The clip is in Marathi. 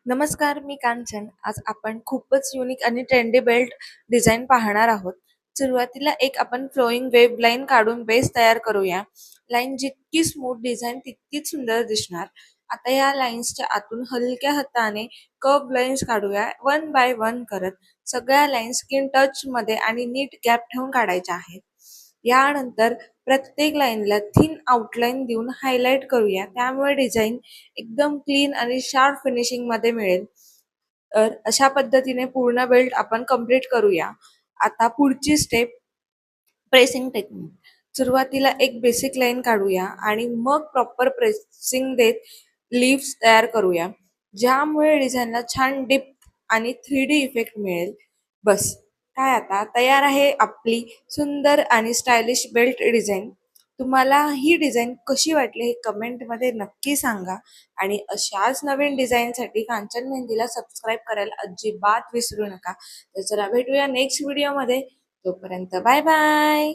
नमस्कार, मी कांचन. आज आपण खूपच युनिक आणि ट्रेंडी बेल्ट डिझाइन पाहणार आहोत. सुरुवातीला एक आपण फ्लोईंग वेब लाईन काढून बेस तयार करूया. लाईन जितकी स्मूथ डिझाइन तितकीच सुंदर दिसणार. आता या लाईन्सच्या आतून हलक्या हाताने कर्व लाईन्स काढूया वन बाय वन करत. सगळ्या लाईन्स स्किन टच मध्ये आणि नीट गॅप ठेवून काढायच्या आहेत. यानंतर प्रत्येक लाईनला थिन आउटलाईन देऊन हायलाइट करूया. त्यामुळे डिझाइन एकदम क्लीन आणि शार्प फिनिशिंग मध्ये मिळेल. तर अशा पद्धतीने पूर्ण बेल्ट आपण कंप्लीट करूया. आता पुढची स्टेप प्रेसिंग टेक्निक. सुरुवातीला एक बेसिक लाईन काढूया आणि मग प्रॉपर प्रेसिंग देत लीव्स तयार करूया, ज्यामुळे डिझाईनला छान डिप आणि 3D इफेक्ट मिळेल. बस, काय आता तयार आहे आपली सुंदर आणि स्टायलिश बेल्ट डिझाईन. तुम्हाला ही डिझाईन कशी वाटली हे कमेंटमध्ये नक्की सांगा आणि अशाच नवीन डिझाईनसाठी कांचन मेहंदीला सबस्क्राईब करायला अजिबात विसरू नका. तर चला भेटूया नेक्स्ट व्हिडिओमध्ये. तोपर्यंत बाय बाय.